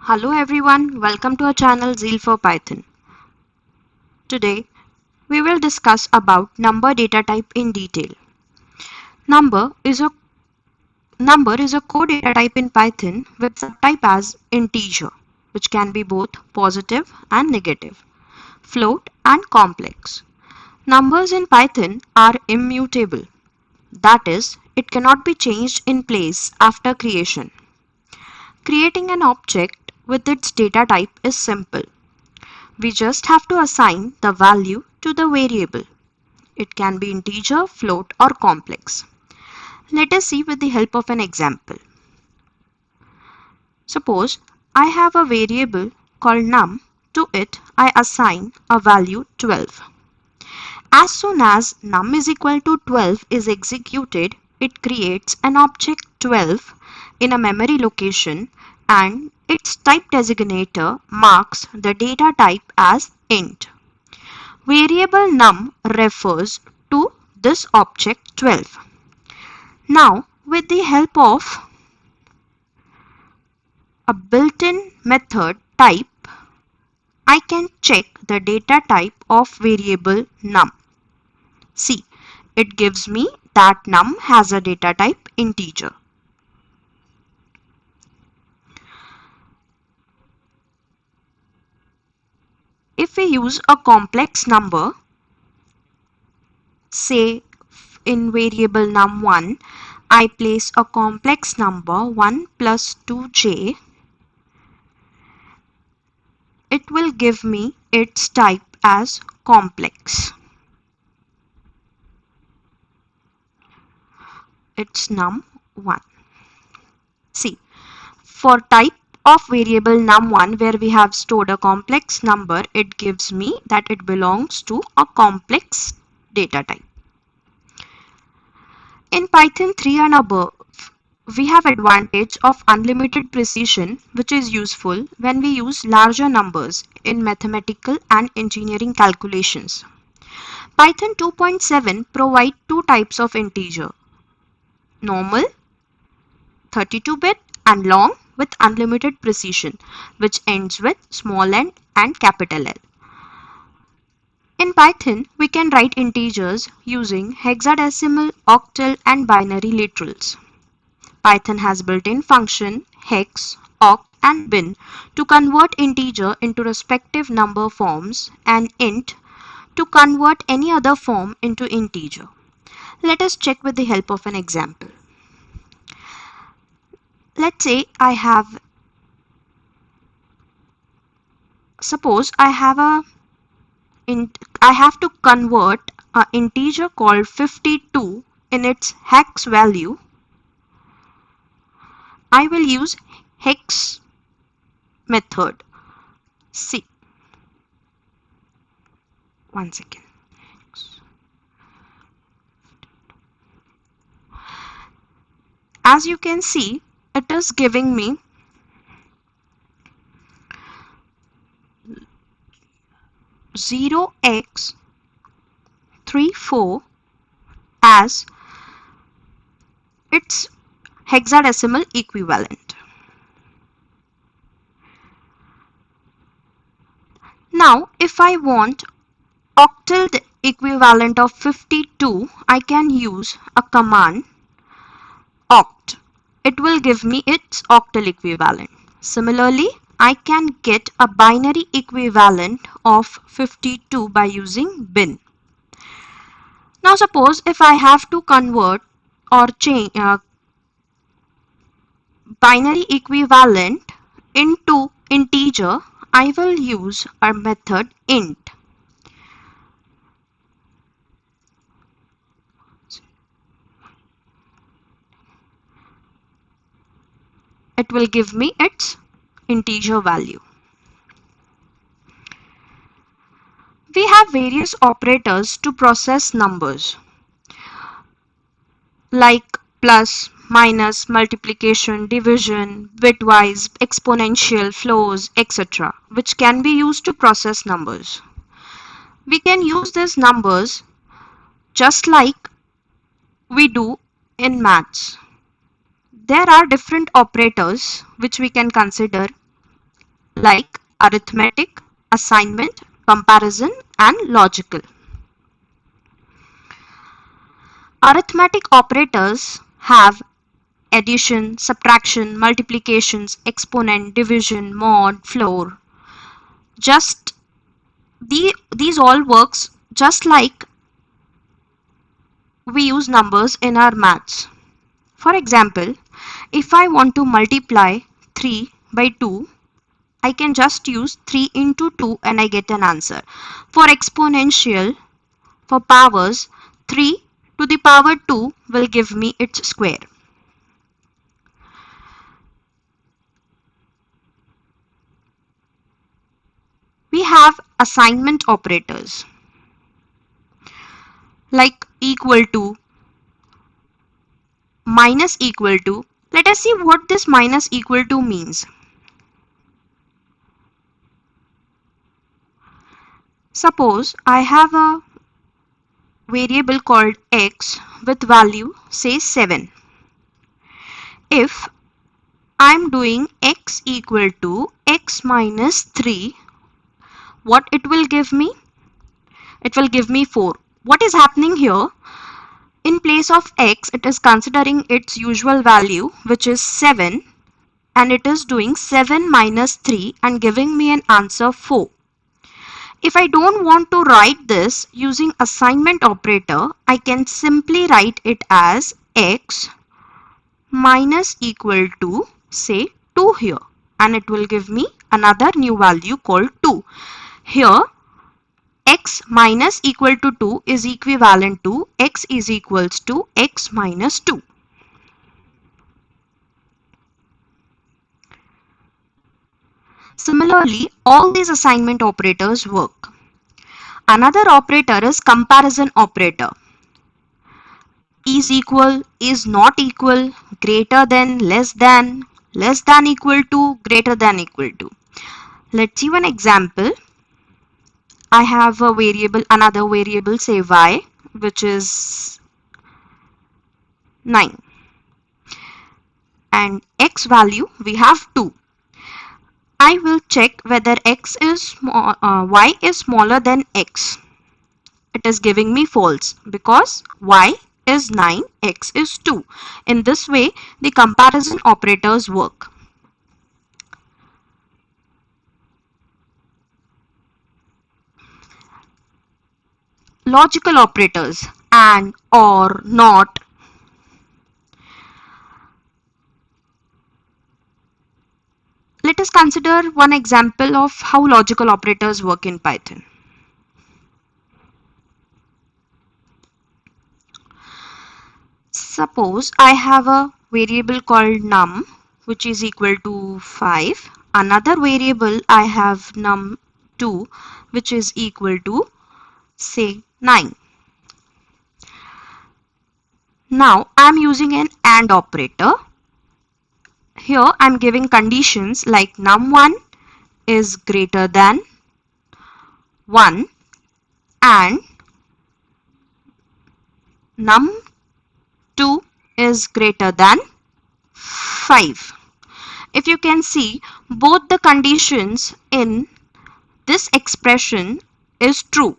Hello everyone, welcome to our channel Zeal for Python. Today we will discuss about number data type in detail. Number is a core data type in Python with subtype as integer, which can be both positive and negative, float and complex. Numbers in Python are immutable. That is, it cannot be changed in place after creation. Creating an object with its data type is simple. We just have to assign the value to the variable. It can be integer, float, or complex. Let us see with the help of an example. Suppose I have a variable called num. To it, I assign a value 12. As soon as num is equal to 12 is executed, it creates an object 12 in a memory location and its type designator marks the data type as int. Variable num refers to this object 12. Now, with the help of a built-in method type, I can check the data type of variable num. See, it gives me that num has a data type integer. If we use a complex number, say in variable num1, I place a complex number 1 plus 2j, it will give me its type as complex. It's num1. See, for type of variable num1 where we have stored a complex number, it gives me that it belongs to a complex data type. In Python 3 and above, we have advantage of unlimited precision, which is useful when we use larger numbers in mathematical and engineering calculations. Python 2.7 provide two types of integer: normal 32-bit and long with unlimited precision, which ends with small n and capital L. In Python, we can write integers using hexadecimal, octal, and binary literals. Python has built-in function hex, oct, and bin to convert integer into respective number forms and int to convert any other form into integer. Let us check with the help of an example. Let's say suppose I have to convert an integer called 52 in its hex value. I will use hex method. See, one second. As you can see, it is giving me 0x34 as its hexadecimal equivalent. Now, if I want octal equivalent of 52, I can use a command oct. It will give me its octal equivalent. Similarly, I can get a binary equivalent of 52 by using bin. Now suppose if I have to convert or change binary equivalent into integer, I will use a method int. It will give me its integer value. We have various operators to process numbers like plus, minus, multiplication, division, bitwise, exponential, flows, etc., which can be used to process numbers. We can use these numbers just like we do in maths. There are different operators which we can consider like arithmetic, assignment, comparison, and logical. Arithmetic operators have addition, subtraction, multiplications, exponent, division, mod, floor. Just these all works just like we use numbers in our maths. For example, if I want to multiply 3 by 2, I can just use 3 into 2 and I get an answer. For exponential, for powers, 3 to the power 2 will give me its square. We have assignment operators like equal to, minus equal to. Let us see what this minus equal to means. Suppose I have a variable called x with value say 7. If I am doing x equal to x minus 3, what it will give me? It will give me 4. What is happening here? In place of x, it is considering its usual value, which is 7, and it is doing 7 minus 3 and giving me an answer 4. If I don't want to write this using assignment operator, I can simply write it as x minus equal to say 2 here, and it will give me another new value called 2. Here x minus equal to 2 is equivalent to x is equals to x minus 2. Similarly, all these assignment operators work. Another operator is comparison operator. Is equal, is not equal, greater than, less than equal to, greater than equal to. Let's see one example. I have a variable, another variable say y, which is 9, and x value we have 2. I will check whether y is smaller than x. It is giving me false because y is 9, x is 2. In this way, the comparison operators work. Logical operators and, or, not. Let us consider one example of how logical operators work in Python. Suppose I have a variable called num, which is equal to 5. Another variable I have num2, which is equal to say 9. Now I am using an AND operator. Here I am giving conditions like num1 is greater than 1 and num2 is greater than 5. If you can see, both the conditions in this expression is true.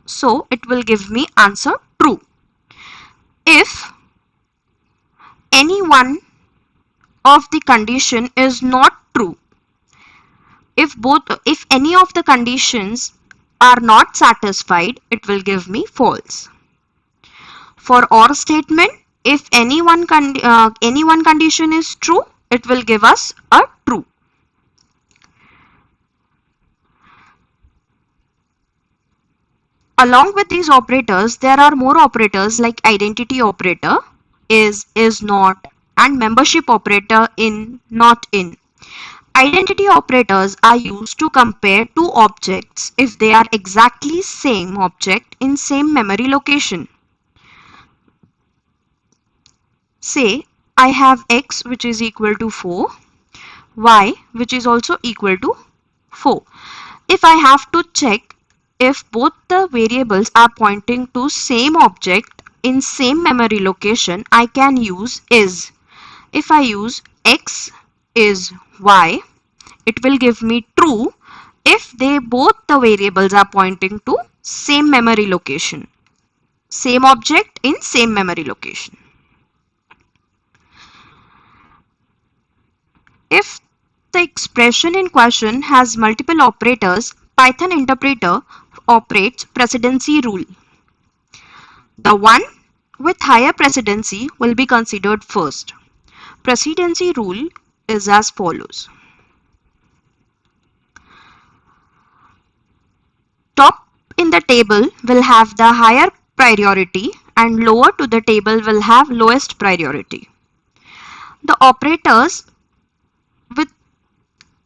So it will give me answer true. If any one of the condition is not true, if any of the conditions are not satisfied, it will give me false. For OR statement, if any one condition is true, it will give us a true. Along with these operators, there are more operators like identity operator, is not, and membership operator, in, not in. Identity operators are used to compare two objects if they are exactly same object in same memory location. Say I have x which is equal to 4, y which is also equal to 4. If I have to check if both the variables are pointing to same object in same memory location, I can use is. If I use x is y it will give me true if they both the variables are pointing to same memory location, same object in same memory location. If the expression in question has multiple operators, Python interpreter operates precedency rule. The one with higher precedency will be considered first. Precedency rule is as follows. Top in the table will have the higher priority and lower to the table will have lowest priority. The operators with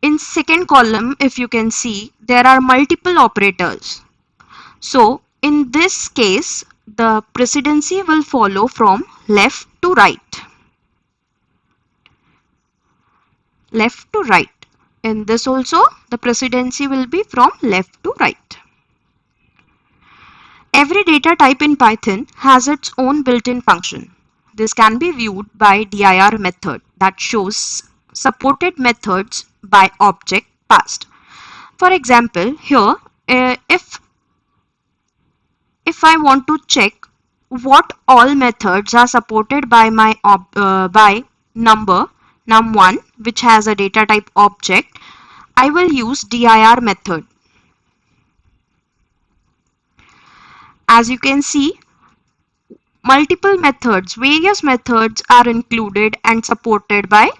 in second column, if you can see, there are multiple operators. So in this case, the precedency will follow from left to right. Left to right. In this also, the precedency will be from left to right. Every data type in Python has its own built-in function. This can be viewed by dir method that shows supported methods by object passed. For example, here if I want to check what all methods are supported by my by number num1 which has a data type object, I will use dir method. As you can see, multiple methods, various methods are included and supported by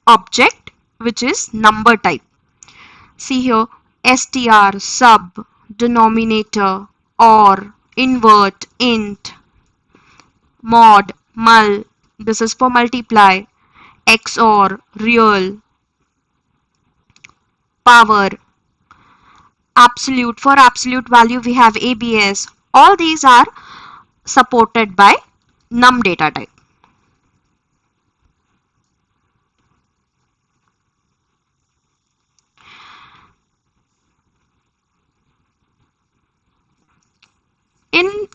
object which is number type. See here, str, sub, denominator, or, invert, int, mod, mul, this is for multiply, xor, real, power, absolute, for absolute value we have abs. All these are supported by num data type.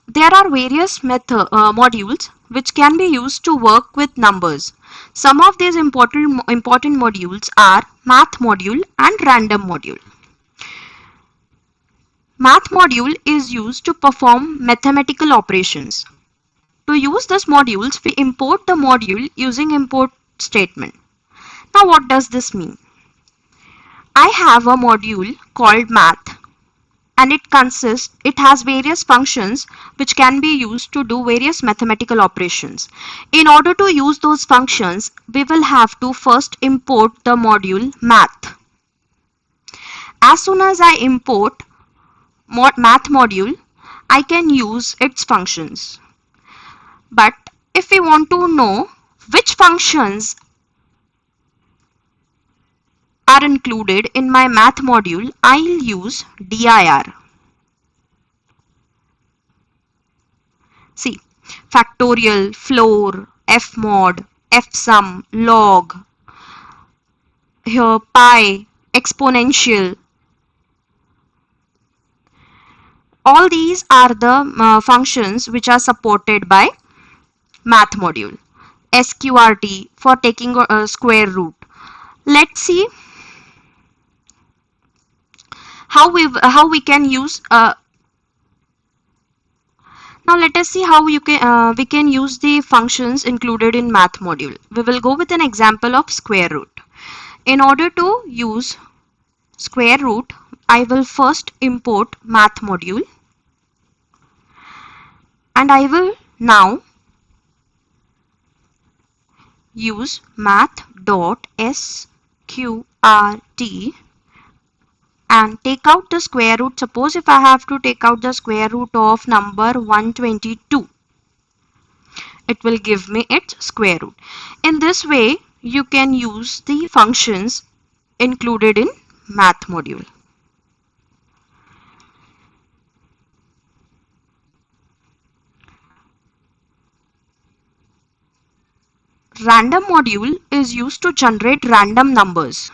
There are various modules which can be used to work with numbers. Some of these important modules are math module and random module. Math module is used to perform mathematical operations. To use these modules, we import the module using import statement. Now what does this mean? I have a module called math, and it has various functions which can be used to do various mathematical operations. In order to use those functions, we will have to first import the module math. As soon as I import math module, I can use its functions. But if we want to know which functions are included in my math module, I'll use dir. See, factorial, floor, fmod, fsum, log, here pi, exponential. All these are the functions which are supported by math module. sqrt for taking a square root. Let's see how we can use now let us see how we can use the functions included in math module. We will go with an example of square root. In order to use square root, I will first import math module, and I will now use math.sqrt and take out the square root. Suppose if I have to take out the square root of number 122, it will give me its square root. In this way, you can use the functions included in math module. Random module is used to generate random numbers.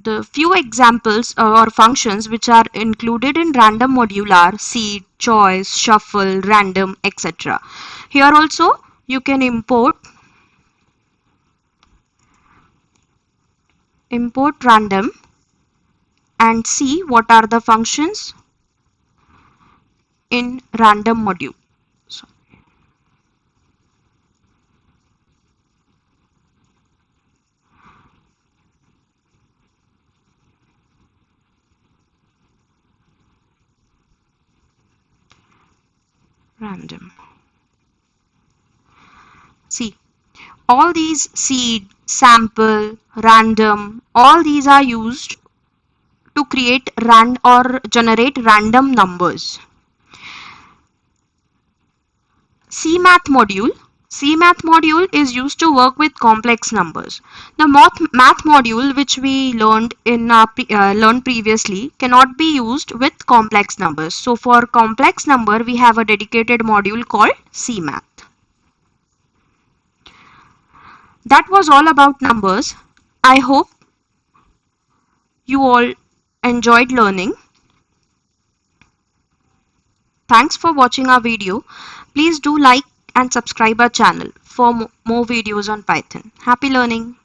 The few examples or functions which are included in random module are seed, choice, shuffle, random, etc. Here also you can import import random and see what are the functions in random module. So, random. See, all these seed, sample, random, all these are used to create or generate random numbers. CMath module. CMath module is used to work with complex numbers. The math module which we learned learned previously cannot be used with complex numbers. So for complex number we have a dedicated module called CMath. That was all about numbers. I hope you all enjoyed learning. Thanks for watching our video. Please do like and subscribe our channel for more videos on Python. Happy learning!